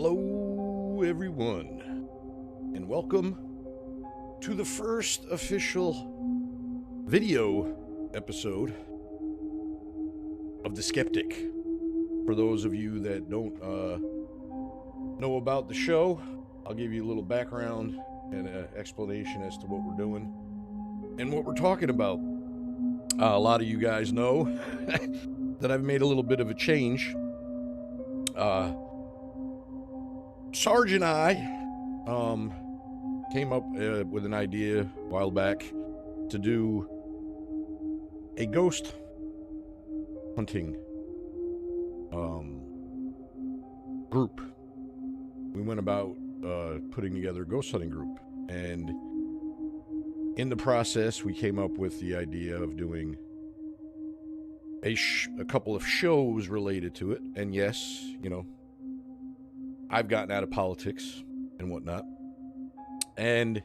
Hello, everyone, and welcome to the first official video episode of the Skeptik. For those of you that don't know about the show, I'll give you a little background and an explanation as to what we're doing and what we're talking about. A lot of you guys know that I've made a little bit of a change. Sarge and I came up with an idea a while back to do a ghost hunting group. We went about putting together a ghost hunting group, and in the process we came up with the idea of doing a couple of shows related to it. And yes, you know, I've gotten out of politics and whatnot, and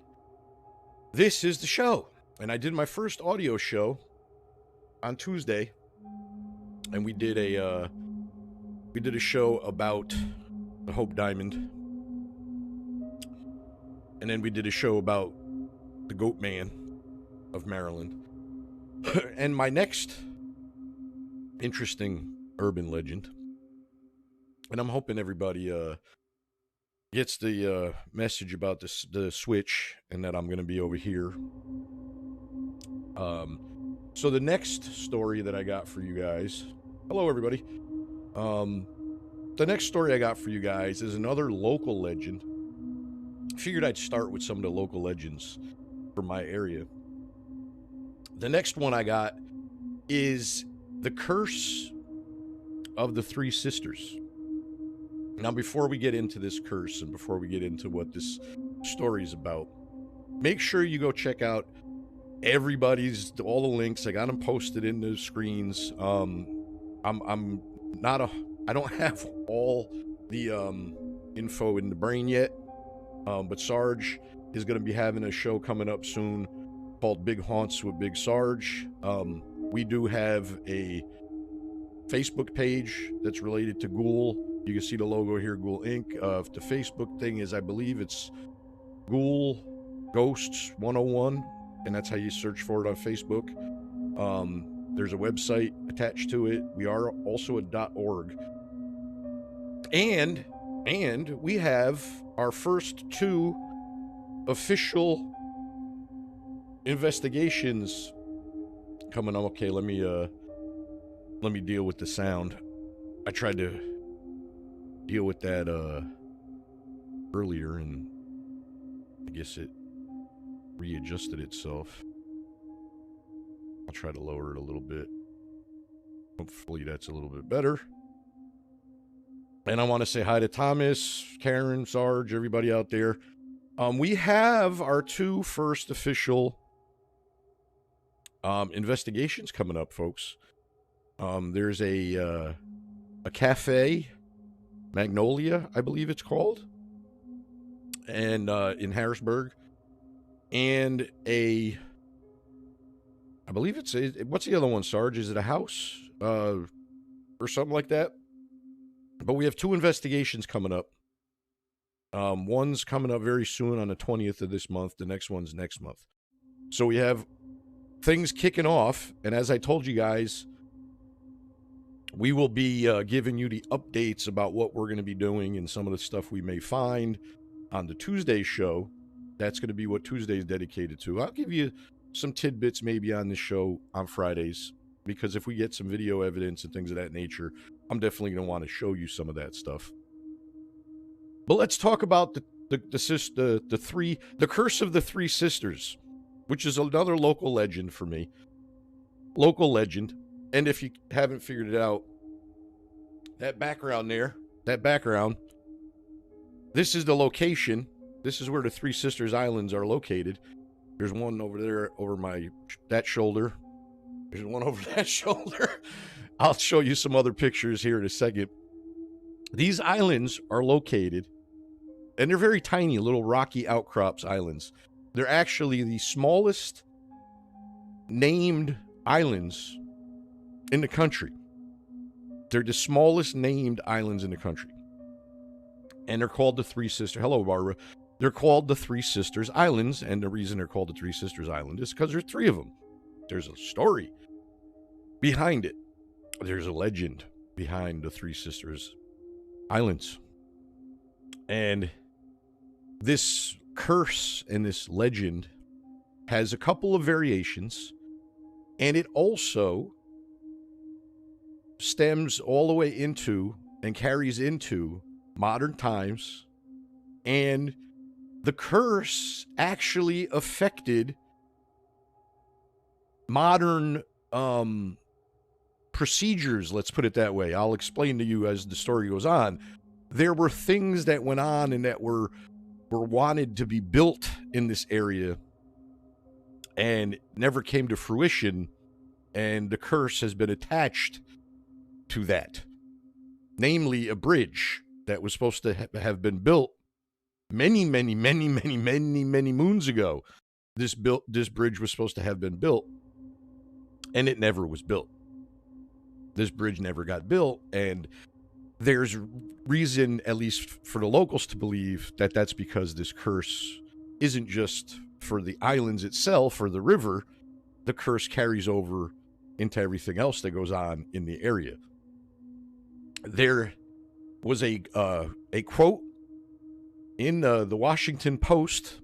this is the show. And I did my first audio show on Tuesday, and we did a show about the Hope Diamond, and then we did a show about the Goat Man of Maryland. And my next interesting urban legend, and I'm hoping everybody gets the message about the switch and that I'm going to be over here. So the next story that I got for you guys, hello everybody. The next story I got for you guys is another local legend. I figured I'd start with some of the local legends from my area. The next one I got is the curse of the three sisters. Now, before we get into this curse and before we get into what this story is about, make sure you go check out all the links. I got them posted in the screens. I don't have all the info in the brain yet, but Sarge is going to be having a show coming up soon called Big Haunts with Big Sarge. We do have a Facebook page that's related to Ghoul. You can see the logo here, Ghoul Inc. The Facebook thing is, I believe it's Ghoul Ghosts 101, and that's how you search for it on Facebook. There's a website attached to it. We are also a .org. And we have our first two official investigations coming up. Okay, let me deal with the sound. I tried to deal with that earlier, and I guess it readjusted itself. I'll try to lower it a little bit. Hopefully that's a little bit better. And I want to say hi to Thomas, Karen, Sarge, everybody out there. We have our two first official investigations coming up, folks. There's a cafe, Magnolia, I believe it's called, and in Harrisburg, and I believe it's what's the other one, Sarge? Is it a house or something like that? But we have two investigations coming up. One's coming up very soon on the 20th of this month. The next one's next month. So we have things kicking off, and as I told you guys, we will be giving you the updates about what we're going to be doing and some of the stuff we may find on the Tuesday show. That's going to be what Tuesday is dedicated to. I'll give you some tidbits maybe on this show on Fridays, because if we get some video evidence and things of that nature, I'm definitely going to want to show you some of that stuff. But let's talk about the curse of the three sisters, which is another local legend for me. Local legend. And if you haven't figured it out, that background, this is the location. This is where the Three Sisters Islands are located. There's one over there over that shoulder. There's one over that shoulder. I'll show you some other pictures here in a second. These islands are located, and they're very tiny, little rocky outcrops islands. They're actually the smallest named islands in the country. They're the smallest named islands in the country. And they're called the Three Sisters. Hello, Barbara. They're called the Three Sisters Islands, and the reason they're called the Three Sisters Island is because there's three of them. There's a story behind it. There's a legend behind the Three Sisters Islands. And this curse and this legend has a couple of variations, and it also stems all the way into and carries into modern times. And the curse actually affected modern procedures, let's put it that way. I'll explain to you as the story goes on. There were things that went on and that were wanted to be built in this area and never came to fruition, and the curse has been attached to that. Namely, a bridge that was supposed to have been built many moons ago. This bridge was supposed to have been built, and it never was built. This bridge never got built, and there's reason, at least for the locals, to believe that that's because this curse isn't just for the islands itself or the river. The curse carries over into everything else that goes on in the area. There was a quote in the Washington Post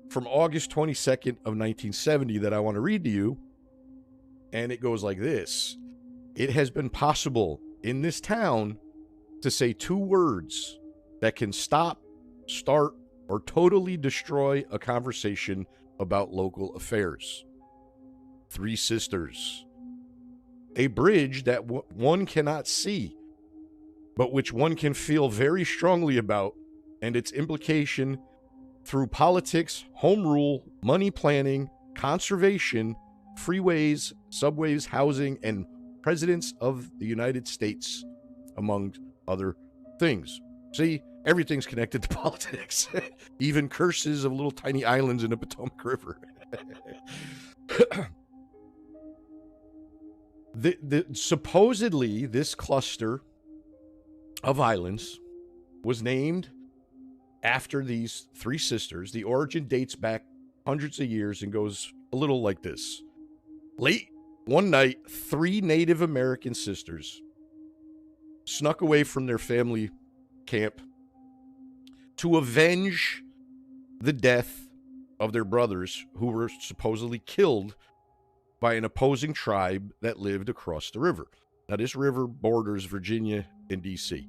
from August 22nd of 1970 that I want to read to you, and it goes like this. It has been possible in this town to say two words that can stop, start, or totally destroy a conversation about local affairs. Three Sisters. A bridge that one cannot see, but which one can feel very strongly about, and its implication through politics, home rule, money planning, conservation, freeways, subways, housing, and presidents of the United States, among other things. See, everything's connected to politics. Even curses of little tiny islands in the Potomac River. Supposedly, this cluster of islands was named after these three sisters. The origin dates back hundreds of years and goes a little like this. Late one night, three Native American sisters snuck away from their family camp to avenge the death of their brothers who were supposedly killed by an opposing tribe that lived across the river. Now, this river borders Virginia and D.C.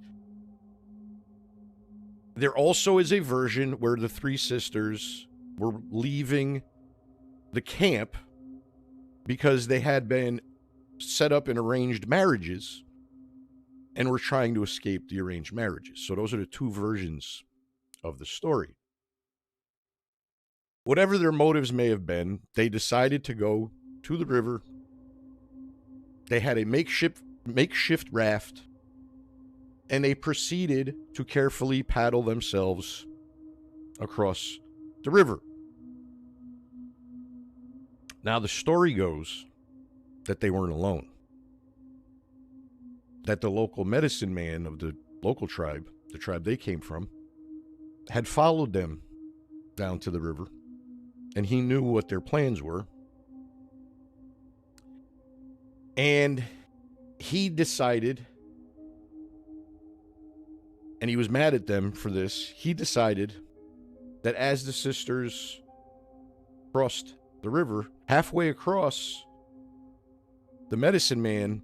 There also is a version where the three sisters were leaving the camp because they had been set up in arranged marriages and were trying to escape the arranged marriages. So those are the two versions of the story. Whatever their motives may have been, they decided to go to the river. They had a makeshift raft, and they proceeded to carefully paddle themselves across the river. Now, the story goes that they weren't alone. That the local medicine man of the local tribe, the tribe they came from, had followed them down to the river, and he knew what their plans were. And he decided, and he was mad at them for this, he decided that as the sisters crossed the river, halfway across, the medicine man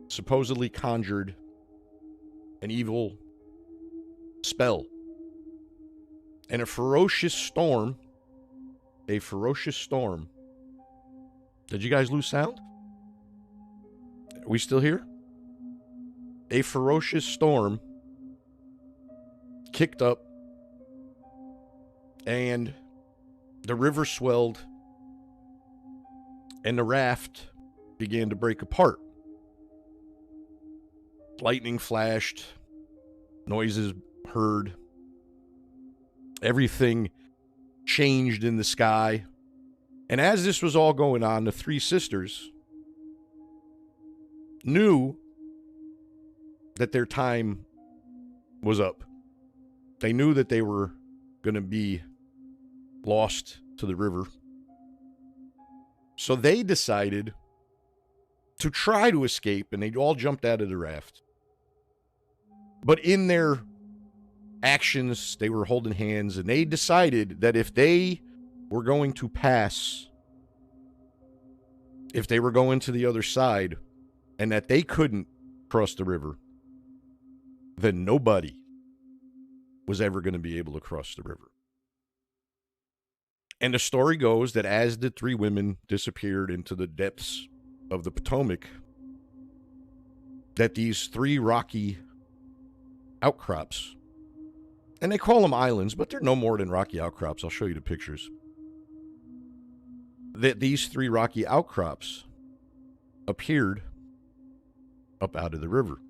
supposedly conjured an evil spell. And a ferocious storm. Did you guys lose sound? Are we still here? A ferocious storm kicked up, and the river swelled, and the raft began to break apart. Lightning flashed, noises heard, everything changed in the sky. And as this was all going on, the three sisters knew that their time was up. They knew that they were going to be lost to the river. So they decided to try to escape, and they all jumped out of the raft. But in their actions, they were holding hands, and they decided that if they were going to pass, if they were going to the other side, and that they couldn't cross the river, then nobody was ever going to be able to cross the river. And the story goes that as the three women disappeared into the depths of the Potomac, that these three rocky outcrops, and they call them islands, but they're no more than rocky outcrops. I'll show you the pictures. That these three rocky outcrops appeared up out of the river.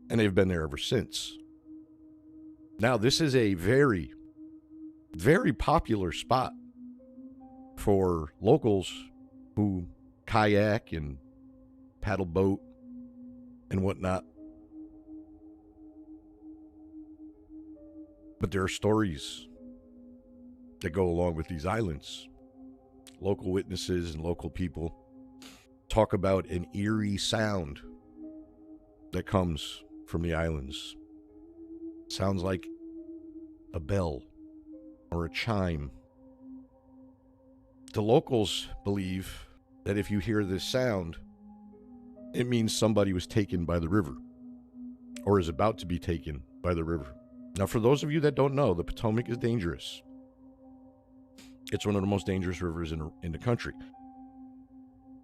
And they've been there ever since. Now, this is a very, very popular spot for locals who kayak and paddle boat and whatnot. But there are stories that go along with these islands. Local witnesses and local people talk about an eerie sound that comes from the islands. Sounds like a bell or a chime. The locals believe that if you hear this sound, it means somebody was taken by the river or is about to be taken by the river. Now, for those of you that don't know, the Potomac is dangerous. It's one of the most dangerous rivers in the country.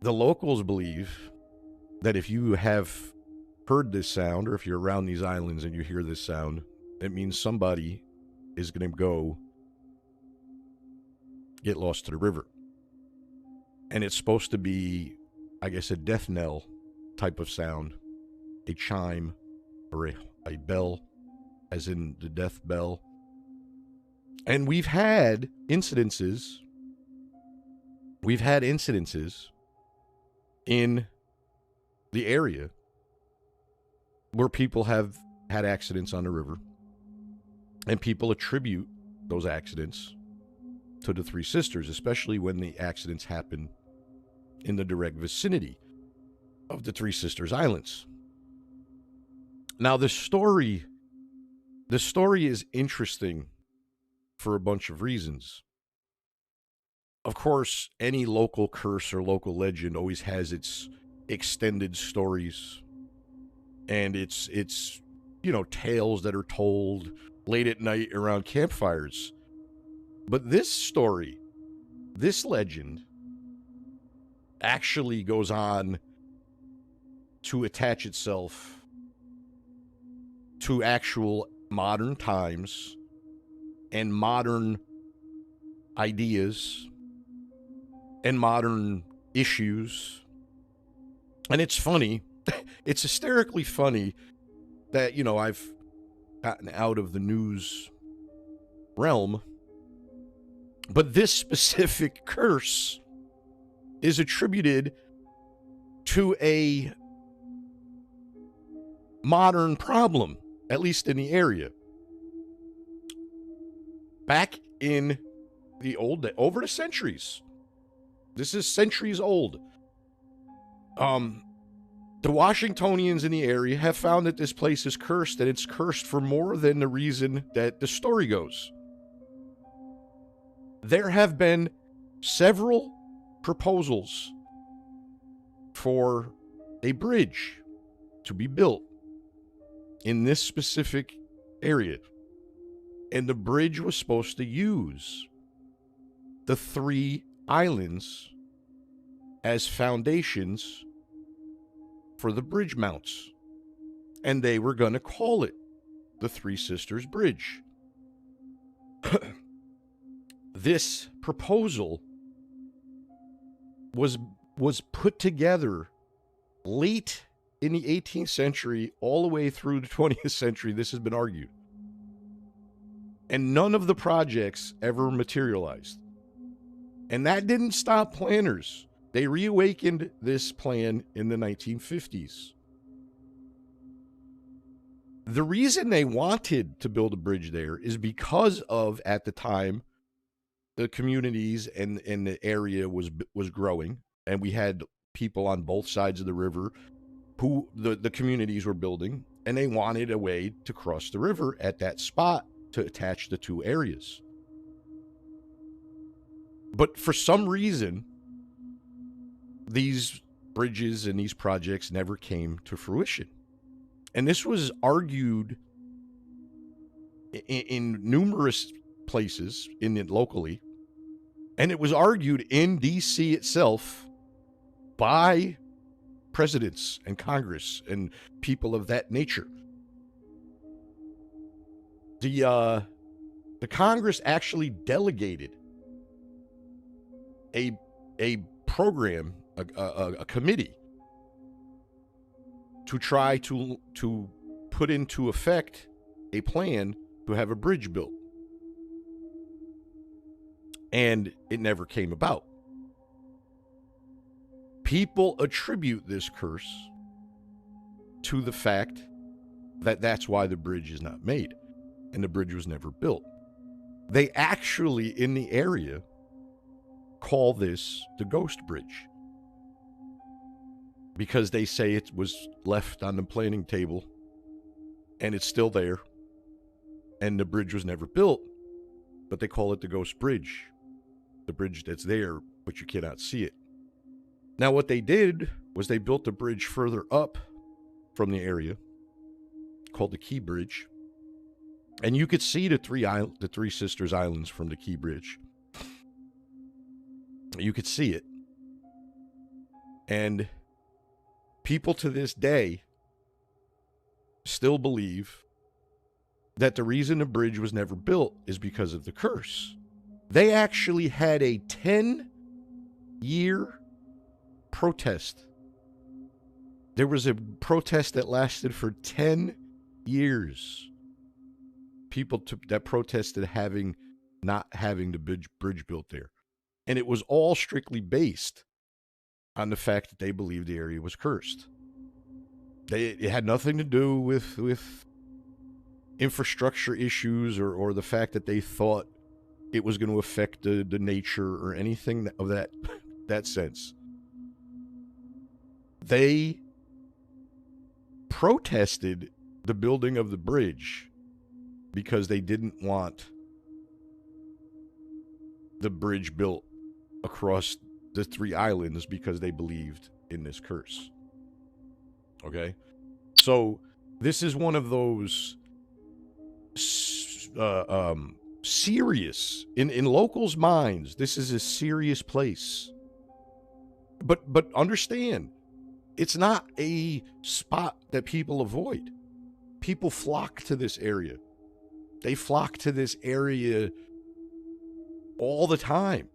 The locals believe that if you have heard this sound, or if you're around these islands and you hear this sound, it means somebody is going to go get lost to the river. And it's supposed to be, I guess, a death knell type of sound, a chime, or a bell, as in the death bell. And we've had incidences in the area where people have had accidents on the river, and people attribute those accidents to the three sisters, especially when the accidents happen in the direct vicinity of the Three Sisters Islands. Now, the story is interesting for a bunch of reasons. Of course, any local curse or local legend always has its extended stories, and it's tales that are told late at night around campfires. But this story, this legend, actually goes on to attach itself to actual modern times and modern ideas and modern issues. And it's funny, it's hysterically funny that, I've gotten out of the news realm, but this specific curse is attributed to a modern problem, at least in the area. Back in the old day, over the centuries, this is centuries old, the Washingtonians in the area have found that this place is cursed, and it's cursed for more than the reason that the story goes. There have been several proposals for a bridge to be built in this specific area. And the bridge was supposed to use the three islands as foundations for the bridge mounts. And they were going to call it the Three Sisters Bridge. This proposal was put together late in the 18th century, all the way through the 20th century. This has been argued. And none of the projects ever materialized. And that didn't stop planners. They reawakened this plan in the 1950s. The reason they wanted to build a bridge there is because of, at the time, the communities and the area was growing, and we had people on both sides of the river who the communities were building, and they wanted a way to cross the river at that spot to attach the two areas. But for some reason, these bridges and these projects never came to fruition. And this was argued in numerous places locally, and it was argued in D.C. itself by presidents and Congress and people of that nature. The Congress actually delegated a program, a committee, to try to put into effect a plan to have a bridge built. And it never came about. People attribute this curse to the fact that that's why the bridge is not made, and the bridge was never built. They actually, in the area, call this the Ghost Bridge, because they say it was left on the planning table and it's still there, and the bridge was never built, but they call it the Ghost Bridge, the bridge that's there, but you cannot see it. Now, what they did was they built a bridge further up from the area called the Key Bridge, and you could see the Three Sisters Islands from the Key Bridge. You could see it. And people to this day still believe that the reason the bridge was never built is because of the curse. They actually had a 10-year protest. There was a protest that lasted for 10 years. People that protested not having the bridge built there. And it was all strictly based on the fact that they believed the area was cursed. It had nothing to do with infrastructure issues or the fact that they thought it was going to affect the nature or anything of that sense. They protested the building of the bridge because they didn't want the bridge built across the three islands because they believed in this curse. Okay? So this is one of those serious, in locals' minds, this is a serious place. But understand, it's not a spot that people avoid. People flock to this area. They flock to this area all the time.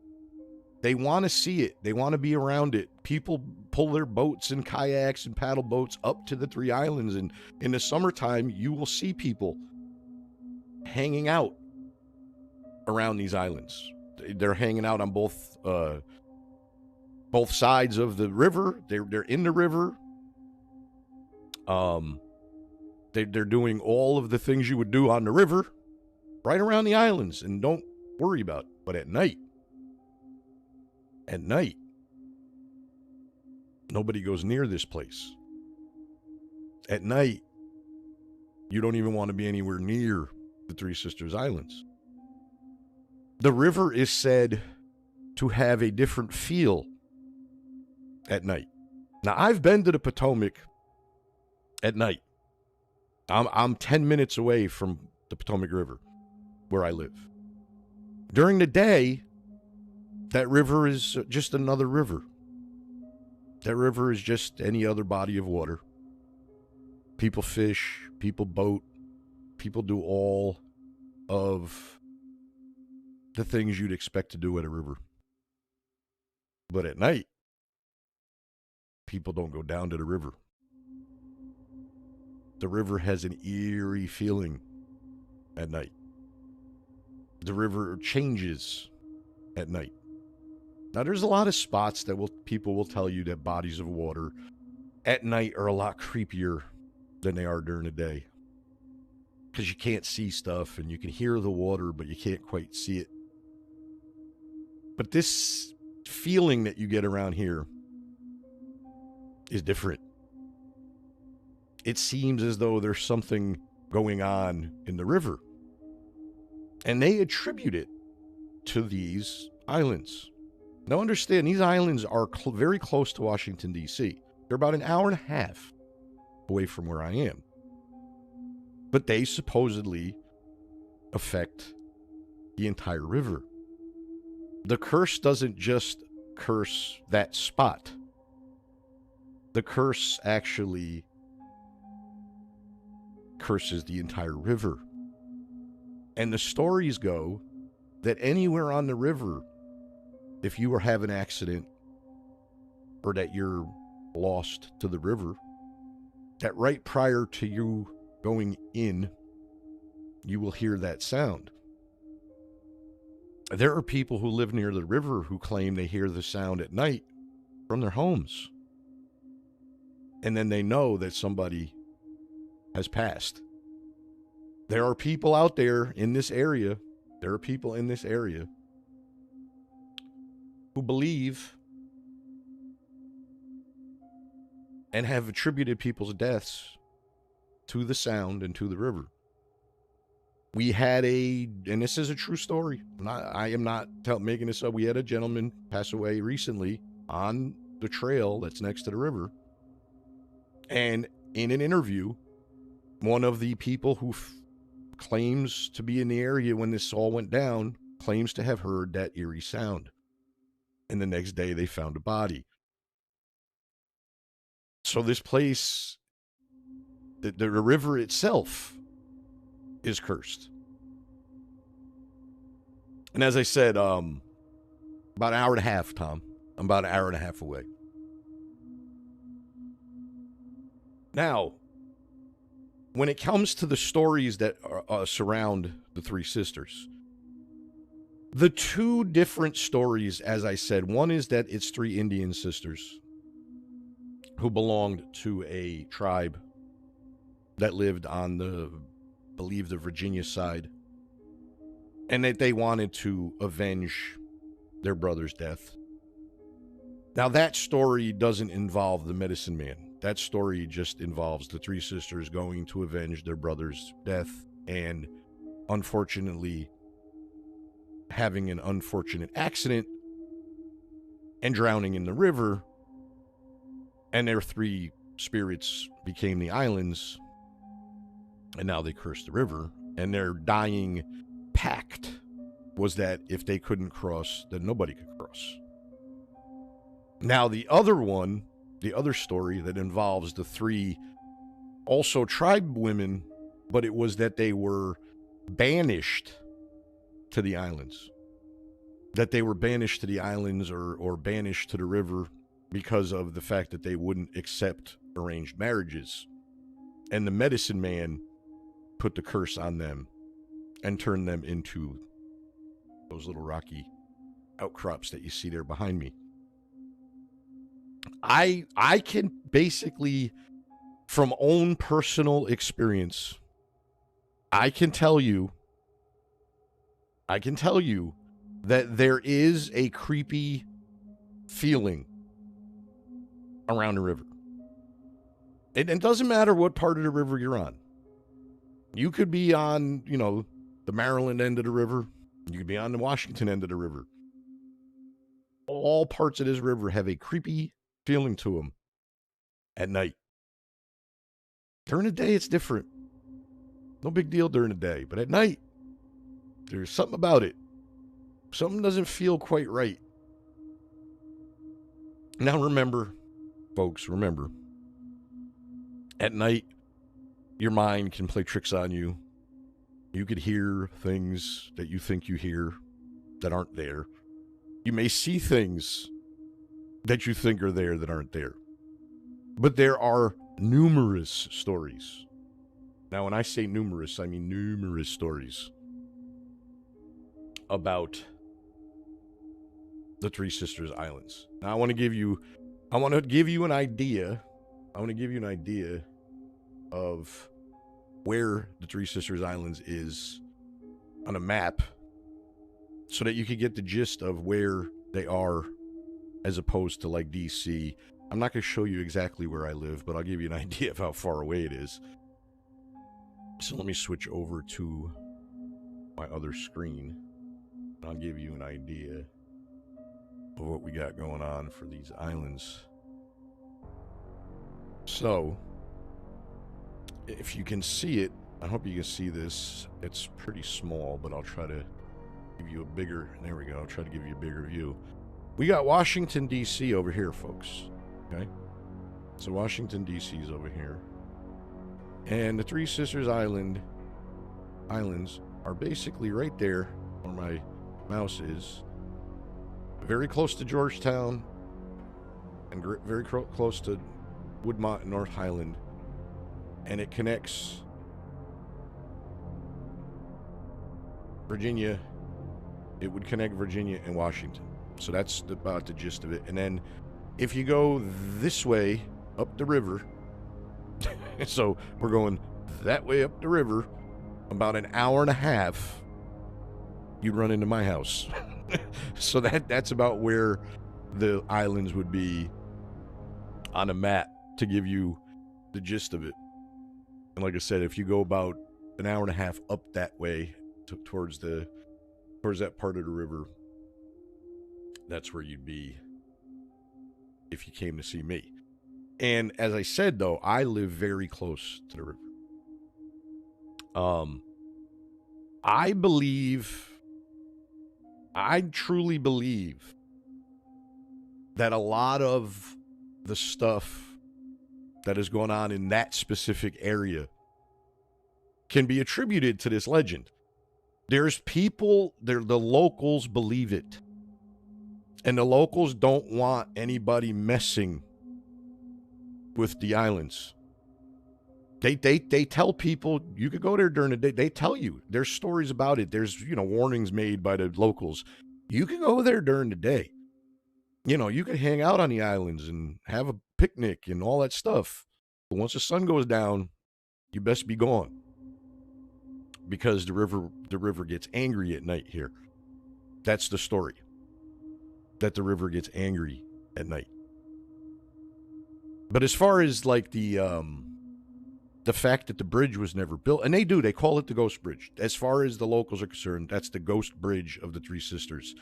They want to see it. They want to be around it. People pull their boats and kayaks and paddle boats up to the three islands. And in the summertime, you will see people hanging out around these islands. They're hanging out on both sides of the river. They're in the river. They're doing all of the things you would do on the river right around the islands, and don't worry about it. But at night, nobody goes near this place. At night, you don't even want to be anywhere near the Three Sisters Islands. The river is said to have a different feel at night. Now, I've been to the Potomac at night. I'm 10 minutes away from the Potomac River, where I live. During the day, that river is just another river. That river is just any other body of water. People fish, people boat, people do all of the things you'd expect to do at a river. But at night, people don't go down to the river. The river has an eerie feeling at night. The river changes at night. Now, there's a lot of spots that people will tell you that bodies of water at night are a lot creepier than they are during the day. because you can't see stuff and you can hear the water, but you can't quite see it. But this feeling that you get around here is different. It seems as though there's something going on in the river. And they attribute it to these islands. Now understand, these islands are very close to Washington, D.C. They're about an hour and a half away from where I am. But they supposedly affect the entire river. The curse doesn't just curse that spot. The curse actually curses the entire river. And the stories go that anywhere on the river, if you were have an accident or that you're lost to the river, that right prior to you going in, you will hear that sound. There are people who live near the river who claim they hear the sound at night from their homes. And then they know that somebody has passed. There are people out there in this area, who believe and have attributed people's deaths to the sound and to the river. We had and this is a true story. I am not making this up. We had a gentleman pass away recently on the trail that's next to the river. And in an interview, one of the people who claims to be in the area when this all went down claims to have heard that eerie sound. And the next day they found a body. So this place, the river itself, is cursed. And as I said, about an hour and a half, Tom. I'm about an hour and a half away. Now, when it comes to the stories that surround the three sisters, the two different stories, as I said, one is that it's three Indian sisters who belonged to a tribe that lived on the Virginia side, and that they wanted to avenge their brother's death. Now, that story doesn't involve the medicine man. That story just involves the three sisters going to avenge their brother's death and, unfortunately, having an unfortunate accident and drowning in the river, and their three spirits became the islands, and now they curse the river, and their dying pact was that if they couldn't cross, then nobody could cross. Now, the other story that involves the three also tribe women, but it was that they were banished to the islands. That they were banished to the islands or banished to the river because of the fact that they wouldn't accept arranged marriages. And the medicine man put the curse on them and turned them into those little rocky outcrops that you see there behind me. I can basically, from own personal experience, I can tell you that there is a creepy feeling around the river. It doesn't matter what part of the river you're on. You could be on, the Maryland end of the river. You could be on the Washington end of the river. All parts of this river have a creepy feeling to them at night. During the day, it's different. No big deal during the day. But at night, there's something about it. Something doesn't feel quite right. Now remember, folks, at night, your mind can play tricks on you. You could hear things that you think you hear that aren't there. You may see things that you think are there that aren't there. But there are numerous stories. Now, when I say numerous, I mean numerous stories about the Three Sisters Islands. Now, I want to give you an idea of where the Three Sisters Islands is on a map so that you could get the gist of where they are as opposed to like DC. I'm not going to show you exactly where I live, but I'll give you an idea of how far away it is. So let me switch over to my other screen. I'll give you an idea of what we got going on for these islands. So, if you can see it, I hope you can see this. It's pretty small, but I'll try to give you a bigger, there we go, I'll try to give you a bigger view. We got Washington, D.C. over here, folks, okay? So Washington, D.C. is over here. And the Three Sisters Islands are basically right there where my mouse is. Very close to Georgetown and very close to Woodmont and North Highland. And it connects Virginia. It would connect Virginia and Washington. So that's about the gist of it. And then if you go this way up the river, so we're going that way up the river, about an hour and a half, you'd run into my house. So that's about where the islands would be on a map to give you the gist of it. And like I said, if you go about an hour and a half up that way towards that part of the river, that's where you'd be if you came to see me. And as I said, though, I live very close to the river. I truly believe that a lot of the stuff that is going on in that specific area can be attributed to this legend. There's people, the locals believe it. And the locals don't want anybody messing with the islands. They tell people you could go there during the day. They tell you there's stories about it. There's, warnings made by the locals. You can go there during the day. You could hang out on the islands and have a picnic and all that stuff. But once the sun goes down, you best be gone. Because the river gets angry at night here. That's the story. That the river gets angry at night. But as far as like the fact that the bridge was never built, and they call it the Ghost Bridge. As far as the locals are concerned, that's the Ghost Bridge of the Three Sisters,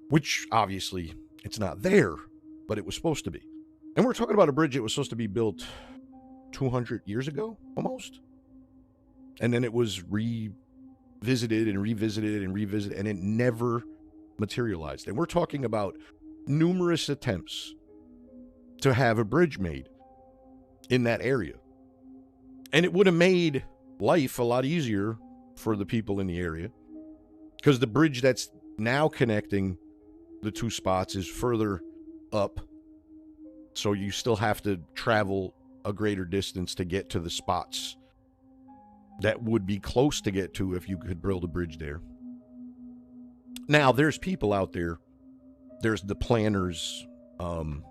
which obviously it's not there, but it was supposed to be. And we're talking about a bridge that was supposed to be built 200 years ago, almost. And then it was revisited, and it never materialized. And we're talking about numerous attempts to have a bridge made in that area. And it would have made life a lot easier for the people in the area, because the bridge that's now connecting the two spots is further up. So you still have to travel a greater distance to get to the spots that would be close to get to if you could build a bridge there. Now, there's people out there, there's the planners, and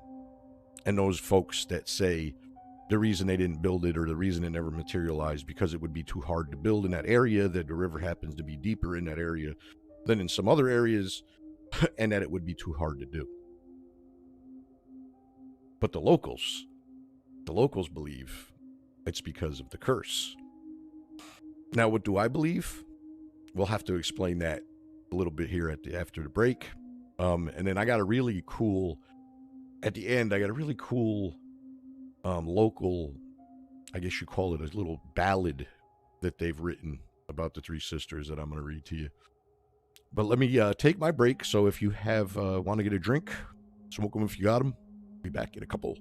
those folks that say the reason they didn't build it or the reason it never materialized because it would be too hard to build in that area, that the river happens to be deeper in that area than in some other areas, and that it would be too hard to do. But the locals believe it's because of the curse. Now, what do I believe? We'll have to explain that a little bit here after the break. And then I got a really cool, at the end, local, I guess you call it a little ballad that they've written about the Three Sisters that I'm going to read to you. But let me take my break. So if you want to get a drink, smoke them if you got them. Be back in a couple.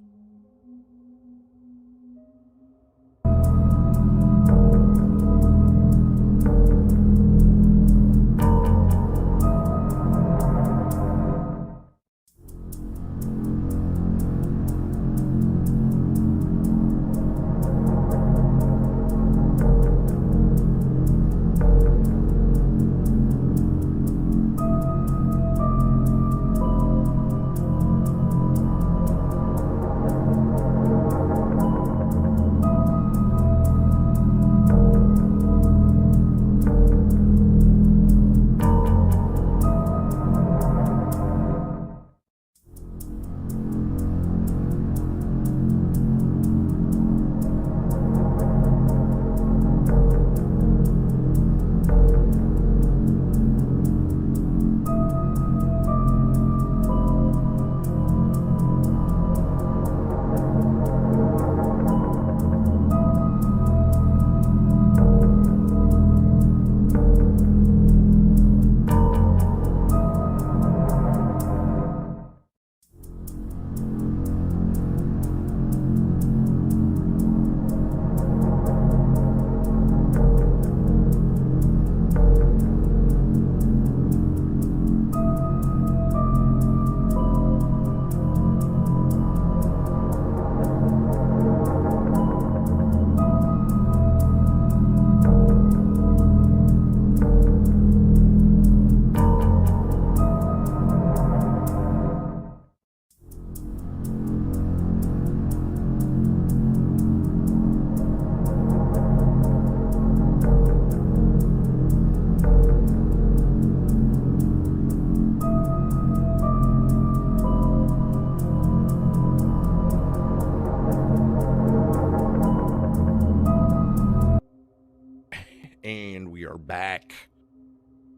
are back.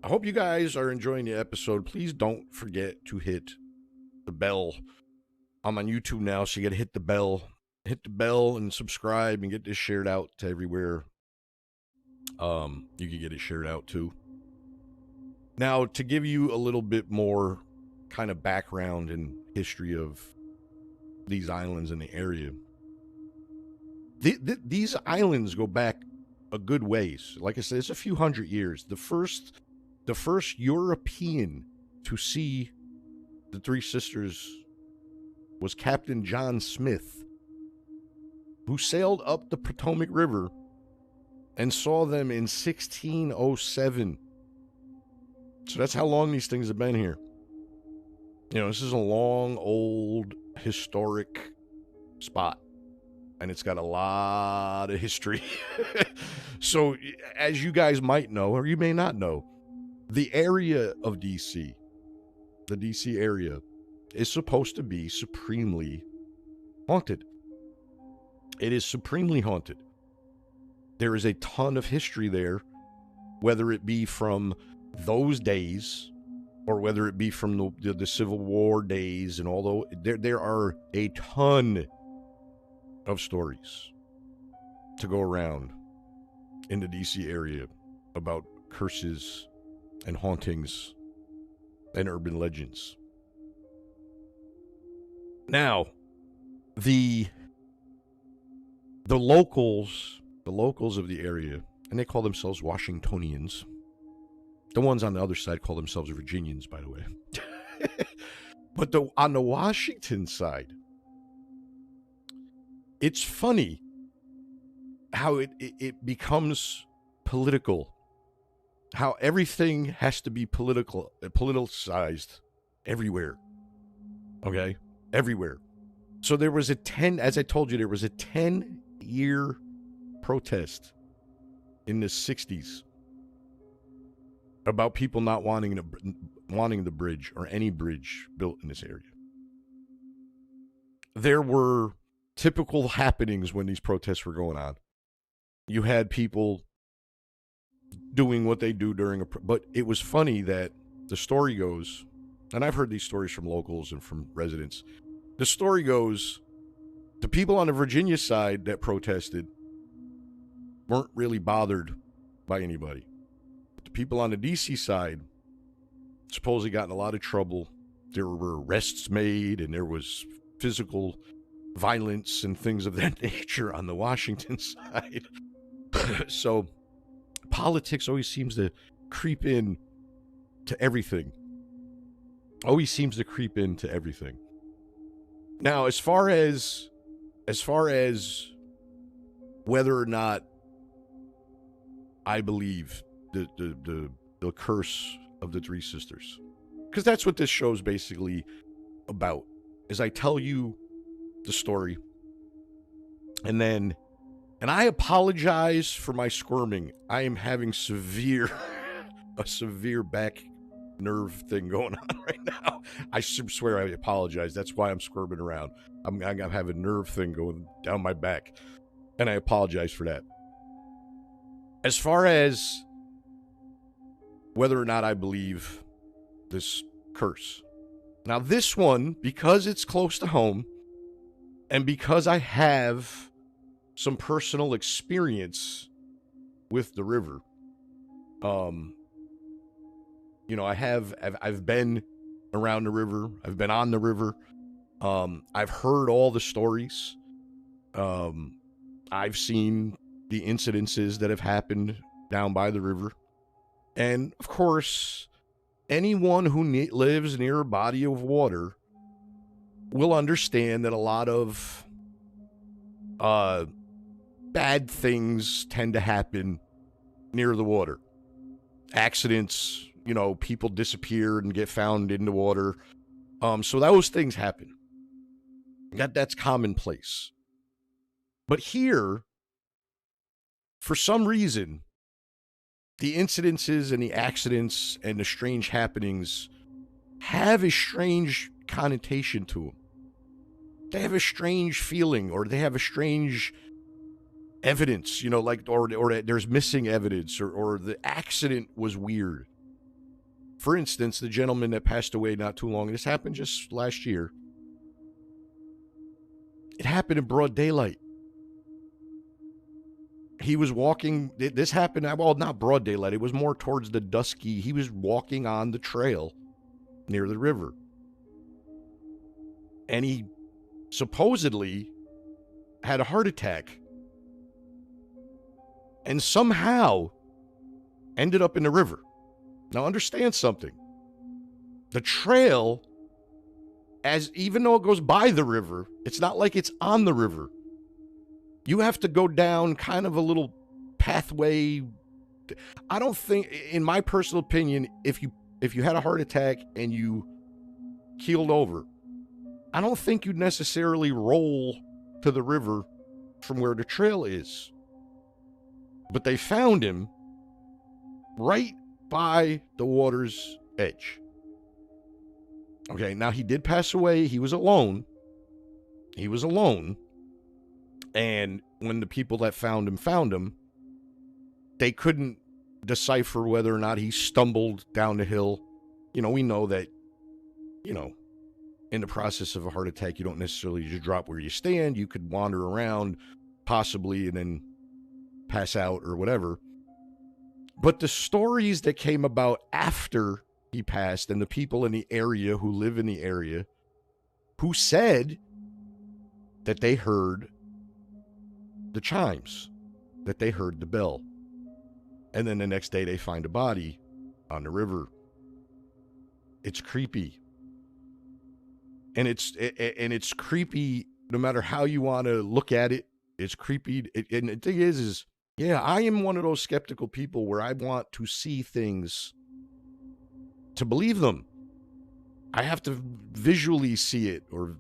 I hope you guys are enjoying the episode. Please don't forget to hit the bell. I'm on YouTube now, so you got to hit the bell. Hit the bell and subscribe and get this shared out to everywhere. You can get it shared out too. Now, to give you a little bit more kind of background and history of these islands in the area. These islands go back a good ways. Like I said, it's a few hundred years. The first European to see the Three Sisters was Captain John Smith, who sailed up the Potomac River and saw them in 1607. So that's how long these things have been here. You know, this is a long, old, historic spot. And it's got a lot of history. So, as you guys might know, or you may not know, the area of D.C., the D.C. area, is supposed to be supremely haunted. It is supremely haunted. There is a ton of history there, whether it be from those days or whether it be from the Civil War days, and although there are a ton of stories to go around in the DC area about curses and hauntings and urban legends. Now, the locals of the area, and they call themselves Washingtonians. The ones on the other side call themselves Virginians, by the way. But on the Washington side, it's funny how it becomes political, how everything has to be politicized everywhere. Okay? Everywhere. So there was as I told you, there was a 10-year protest in the 60s about people not wanting the bridge or any bridge built in this area. There were typical happenings when these protests were going on. You had people doing what they do but it was funny that the story goes, and I've heard these stories from locals and from residents. The story goes, the people on the Virginia side that protested weren't really bothered by anybody. The people on the DC side supposedly got in a lot of trouble. There were arrests made, and there was physical violence and things of that nature on the Washington side. So politics always seems to creep in to everything. Always seems to creep into everything. Now, as far as whether or not I believe the curse of the Three Sisters, because that's what this show's basically about, is I tell you the story, and I apologize for my squirming. I am having a severe back nerve thing going on right now. I swear I apologize. That's why I'm squirming around. I'm having a nerve thing going down my back, and I apologize for that. As far as whether or not I believe this curse. Now, this one, because it's close to home, and because I have some personal experience with the river, I've been around the river. I've been on the river. I've heard all the stories. I've seen the incidences that have happened down by the river. And, of course, anyone who lives near a body of water will understand that a lot of bad things tend to happen near the water. Accidents, people disappear and get found in the water. So those things happen. That's commonplace. But here, for some reason, the incidences and the accidents and the strange happenings have a strange connotation to them. They have a strange feeling, or they have a strange evidence, like, or that there's missing evidence, or the accident was weird. For instance, the gentleman that passed away not too long, this happened just last year. It happened in broad daylight. He was walking, this happened, well, not broad daylight, it was more towards the dusky. He was walking on the trail near the river. And he supposedly had a heart attack. And somehow ended up in the river. Now understand something. The trail, even though it goes by the river, it's not like it's on the river. You have to go down kind of a little pathway. I don't think, in my personal opinion, if you had a heart attack and you keeled over, I don't think you'd necessarily roll to the river from where the trail is. But they found him right by the water's edge. Okay, now he did pass away. He was alone. And when the people that found him, they couldn't decipher whether or not he stumbled down the hill. We know that, in the process of a heart attack, you don't necessarily just drop where you stand. You could wander around, possibly, and then pass out or whatever. But the stories that came about after he passed, and the people in the area who live in the area, who said that they heard the chimes, that they heard the bell. And then the next day they find a body on the river. It's creepy. And it's creepy no matter how you want to look at it. It's creepy. And the thing is, yeah, I am one of those skeptical people where I want to see things to believe them. I have to visually see it or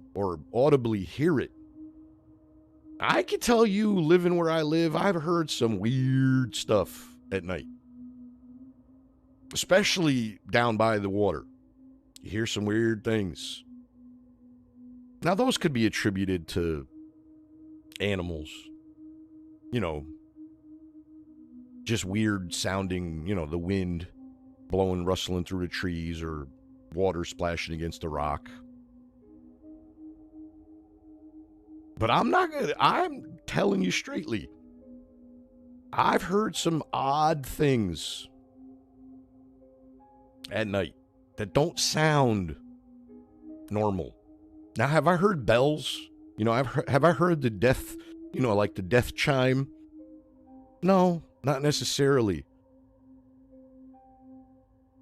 audibly hear it. I can tell you, living where I live, I've heard some weird stuff at night. Especially down by the water. You hear some weird things. Now, those could be attributed to animals. Just weird sounding, the wind blowing, rustling through the trees, or water splashing against a rock. But I'm telling you straightly, I've heard some odd things at night that don't sound normal. Now, have I heard bells? Have I heard the death, like the death chime? No, not necessarily.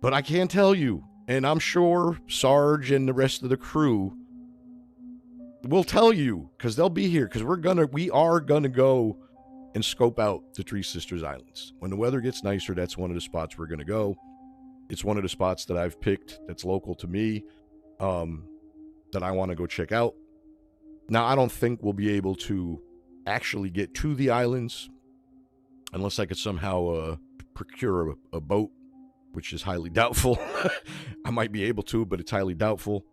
But I can tell you, and I'm sure Sarge and the rest of the crew will tell you, because they'll be here, because we are gonna go and scope out the Three Sisters Islands. When the weather gets nicer, that's one of the spots we're gonna go. It's one of the spots that I've picked that's local to me, that I want to go check out. Now, I don't think we'll be able to actually get to the islands unless I could somehow procure a boat, which is highly doubtful. I might be able to, but it's highly doubtful.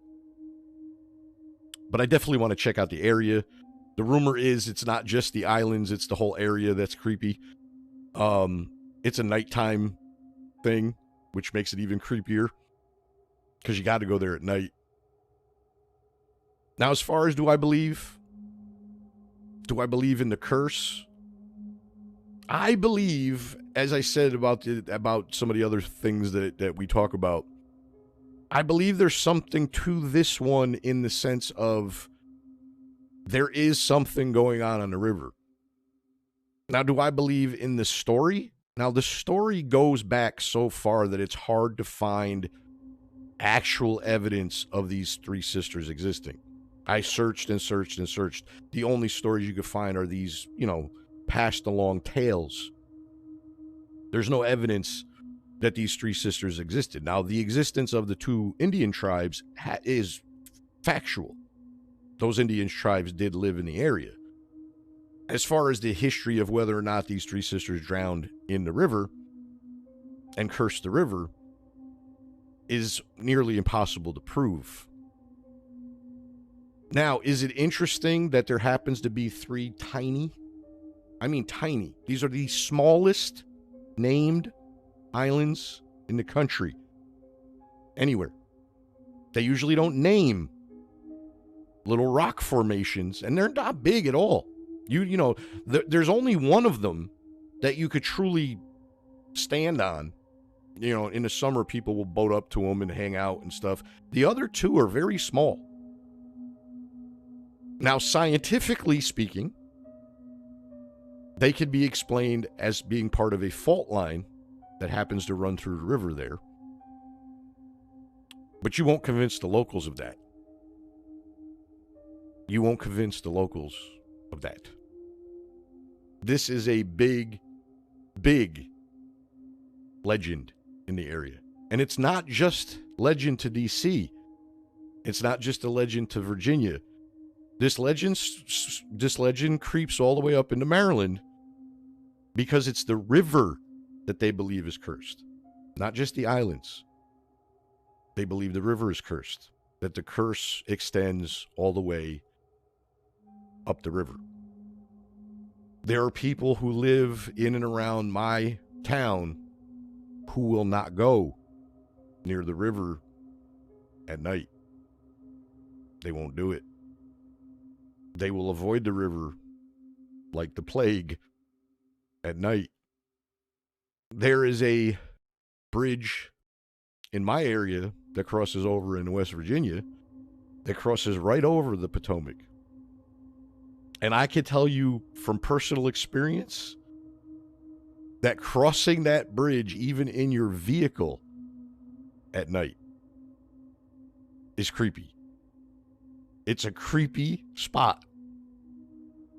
But I definitely want to check out the area. The rumor is it's not just the islands, it's the whole area that's creepy. It's a nighttime thing, which makes it even creepier, because you got to go there at night. Now, as far as do I believe in the curse? I believe, as I said about some of the other things that we talk about, I believe there's something to this one in the sense of there is something going on the river. Now, do I believe in the story? Now, the story goes back so far that it's hard to find actual evidence of these three sisters existing. I searched and searched and searched. The only stories you could find are these, passed along tales. There's no evidence that these three sisters existed. Now, the existence of the two Indian tribes is factual. Those Indian tribes did live in the area. As far as the history of whether or not these three sisters drowned in the river and cursed the river is nearly impossible to prove. Now, is it interesting that there happens to be three tiny I mean tiny. These are the smallest named islands in the country. Anywhere. They usually don't name little rock formations, and they're not big at all. You know, there's only one of them that you could truly stand on. You know, in the summer, people will boat up to them and hang out and stuff. The other two are very small. Now, scientifically speaking, they could be explained as being part of a fault line that happens to run through the river there. But you won't convince the locals of that. You won't convince the locals of that. This is a big, big legend in the area. And it's not just legend to DC. It's not just a legend to Virginia. This legend creeps all the way up into Maryland because it's the river that they believe is cursed, not just the islands. They believe the river is cursed, that the curse extends all the way up the river. There are people who live in and around my town who will not go near the river at night. They won't do it. They will avoid the river like the plague at night. There is a bridge in my area that crosses over in West Virginia that crosses right over the Potomac. And I can tell you from personal experience that crossing that bridge, even in your vehicle at night, is creepy. It's a creepy spot.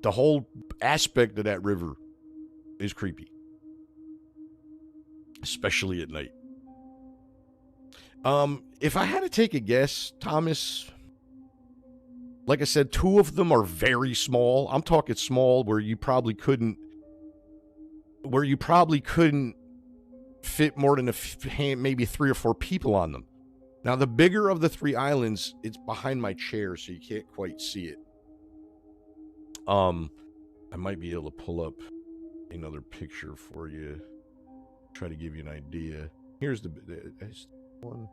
The whole aspect of that river is creepy, especially at night. If I had to take a guess, Thomas, like I said, two of them are very small. I'm talking small where you probably couldn't fit more than maybe 3 or 4 people on them. Now, the bigger of the 3 islands, it's behind my chair, so you can't quite see it. I might be able to pull up another picture for you, try to give you an idea. Here's the one.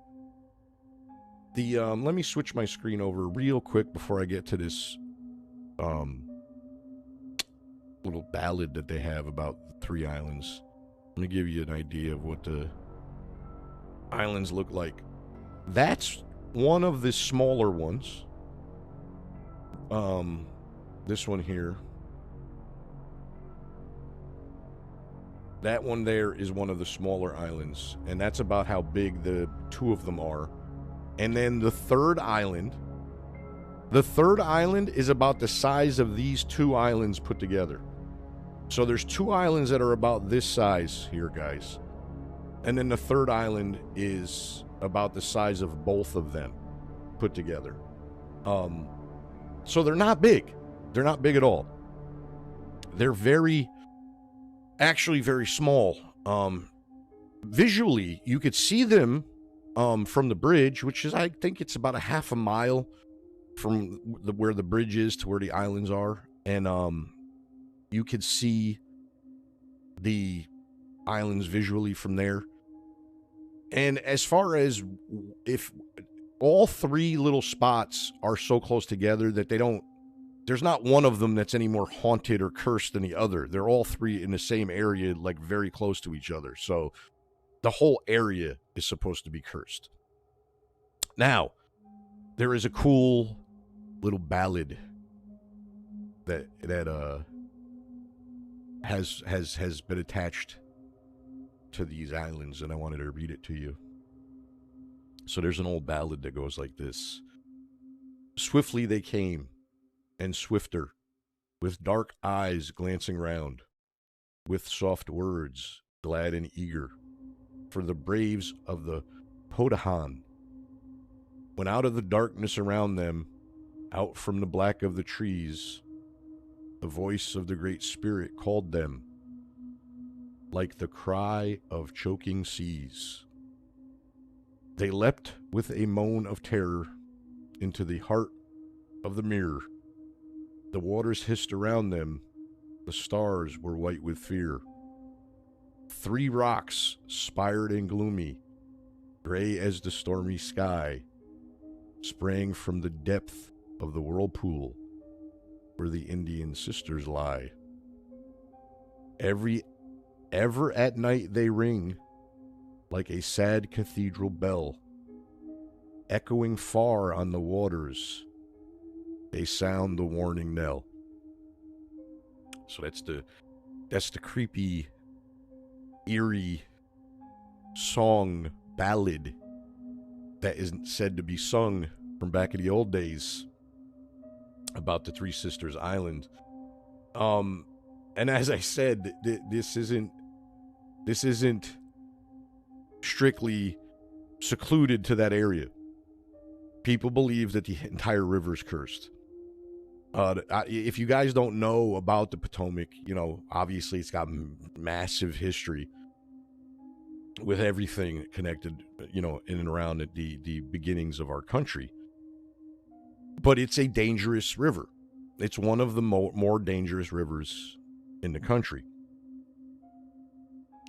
Let me switch my screen over real quick before I get to this little ballad that they have about the 3 islands. Let me give you an idea of what the islands look like. That's one of the smaller ones. This one here. That one there is one of the smaller islands, and that's about how big the 2 of them are. And then the third island is about the size of these 2 islands put together. So there's 2 islands that are about this size here, guys. And then the third island is about the size of both of them put together. So they're not big. They're not big at all. They're actually very small. Visually, you could see them from the bridge, which is, I think it's about a half a mile from where the bridge is to where the islands are. And you could see the islands visually from there. And as far as if all 3 little spots are so close together that there's not one of them that's any more haunted or cursed than the other. They're all 3 in the same area, like very close to each other. So the whole area is supposed to be cursed. Now, there is a cool little ballad that has been attached to these islands, and I wanted to read it to you. So there's an old ballad that goes like this. Swiftly they came, and swifter, with dark eyes glancing round, with soft words, glad and eager, for the braves of the Potomac. When out of the darkness around them, out from the black of the trees, the voice of the Great Spirit called them, like the cry of choking seas. They leapt with a moan of terror into the heart of the mirror. The waters hissed around them, The stars were white with fear. 3 rocks, spired and gloomy, gray as the stormy sky, sprang from the depth of the whirlpool where the Indian sisters lie. Ever at night they ring like a sad cathedral bell, echoing far on the waters, they sound the warning knell. So that's the creepy, eerie song ballad that is said to be sung from back in the old days about the Three Sisters Island. And as I said, this isn't strictly secluded to that area. People believe that the entire river is cursed. If you guys don't know about the Potomac, obviously it's got massive history with everything connected, in and around the beginnings of our country. But it's a dangerous river. It's one of the more dangerous rivers in the country.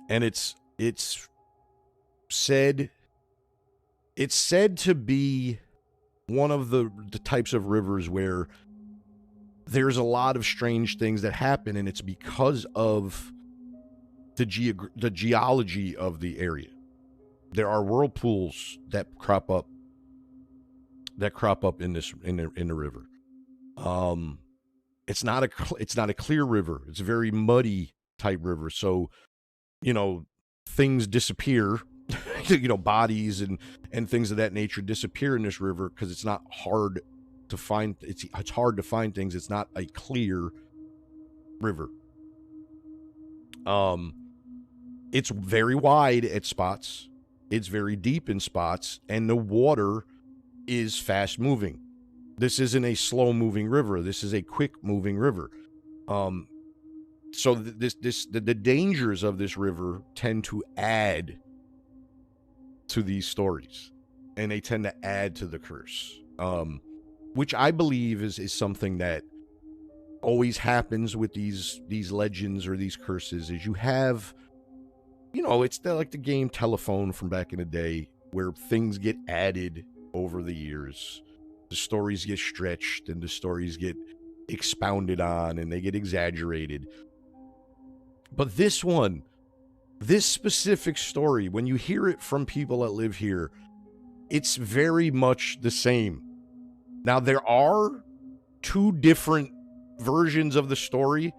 And it's said to be one of the types of rivers where there's a lot of strange things that happen, and it's because of the geology of the area. There are whirlpools that crop up in the river. It's not a clear river. It's a very muddy type river. So, things disappear. Bodies and things of that nature disappear in this river because it's not hard to find. It's hard to find things. It's not a clear river. It's very wide at spots. It's very deep in spots, and the water is fast moving. This isn't a slow moving river. This is a quick moving river. So the dangers of this river tend to add to these stories, and they tend to add to the curse, which I believe is something that always happens with these legends or these curses. Is you have, it's like the game Telephone from back in the day, where things get added over the years. The stories get stretched and the stories get expounded on and they get exaggerated. But this specific story, when you hear it from people that live here, it's very much the same. Now, there are 2 different versions of the story.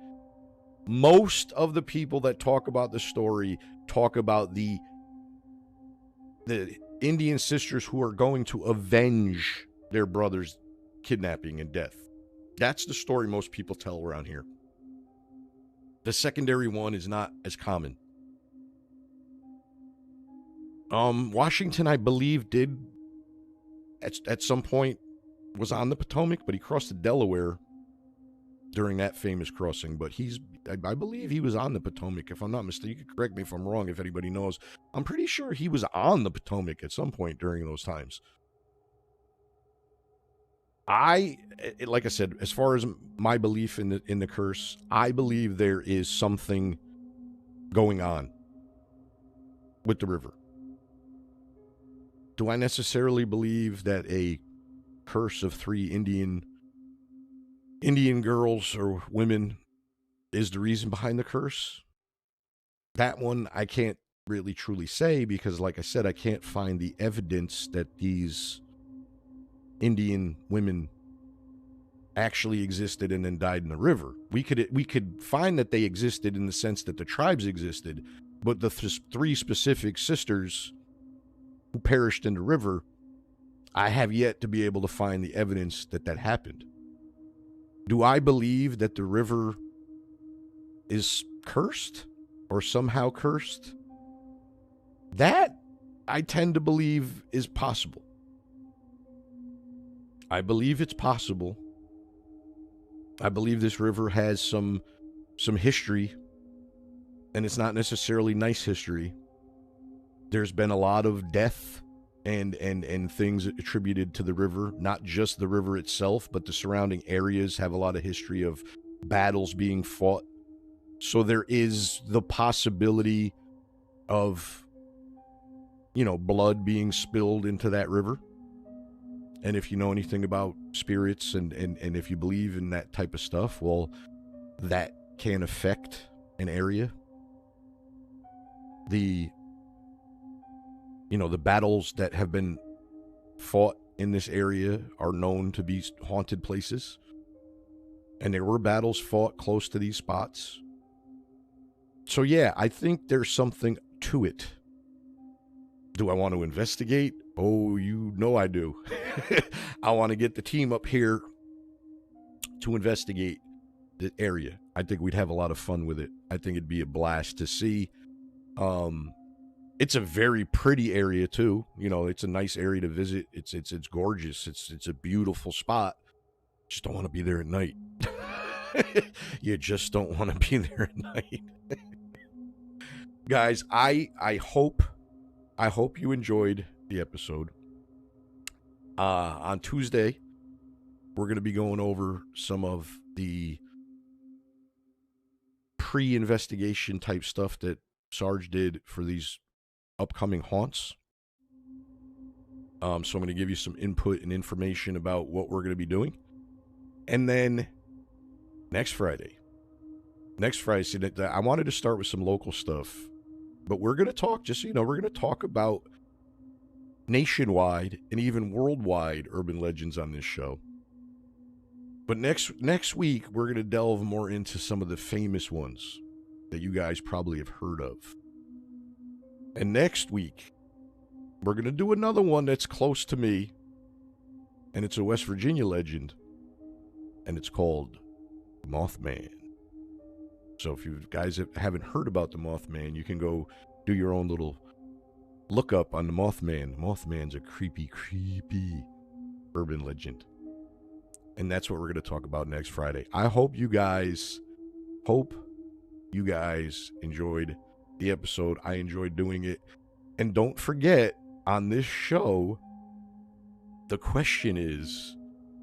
Most of the people that talk about the story talk about the Indian sisters who are going to avenge their brother's kidnapping and death. That's the story most people tell around here. The secondary one is not as common. Washington, I believe, did at some point was on the Potomac, but he crossed the Delaware during that famous crossing. But I believe he was on the Potomac, if I'm not mistaken. You can correct me if I'm wrong, if anybody knows. I'm pretty sure he was on the Potomac at some point during those times. Like I said, as far as my belief in the curse, I believe there is something going on with the river. Do I necessarily believe that a curse of 3 Indian girls or women is the reason behind the curse? That one I can't really truly say, because like I said, I can't find the evidence that these Indian women actually existed and then died in the river. We could find that they existed in the sense that the tribes existed, but the 3 specific sisters who perished in the river, I have yet to be able to find the evidence that happened. Do I believe that the river is cursed or somehow cursed? That I tend to believe is possible. I believe it's possible. I believe this river has some history, and it's not necessarily nice history. There's been a lot of death and things attributed to the river, not just the river itself, but the surrounding areas have a lot of history of battles being fought So there is the possibility of, blood being spilled into that river. And if you know anything about spirits and if you believe in that type of stuff, well, that can affect an area. The battles that have been fought in this area are known to be haunted places. And there were battles fought close to these spots. So yeah, I think there's something to it. Do I want to investigate? Oh, I do. I want to get the team up here to investigate the area. I think we'd have a lot of fun with it. I think it'd be a blast to see. It's a very pretty area too. It's a nice area to visit. It's gorgeous. It's a beautiful spot. Just don't want to be there at night. You just don't want to be there at night. Guys, I hope you enjoyed the episode. On Tuesday, we're going to be going over some of the pre-investigation type stuff that Sarge did for these upcoming haunts. So I'm going to give you some input and information about what we're going to be doing. And then next Friday, I wanted to start with some local stuff, but we're going to talk, just so you know, we're going to talk about nationwide and even worldwide urban legends on this show. But next week, we're going to delve more into some of the famous ones that you guys probably have heard of. And next week, we're going to do another one that's close to me, and it's a West Virginia legend, and it's called Mothman. So if you guys haven't heard about the Mothman, you can go do your own little look up on the Mothman. Mothman's a creepy urban legend. And that's what we're going to talk about next Friday. I hope you guys enjoyed the episode. I enjoyed doing it. And don't forget, on this show, the question is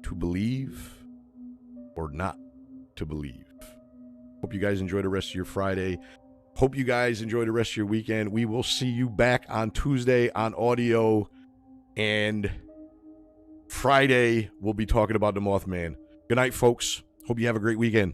to believe or not to believe. Hope you guys enjoy the rest of your Friday. Hope you guys enjoy the rest of your weekend. We will see you back on Tuesday on audio. And Friday, we'll be talking about the Mothman. Good night, folks. Hope you have a great weekend.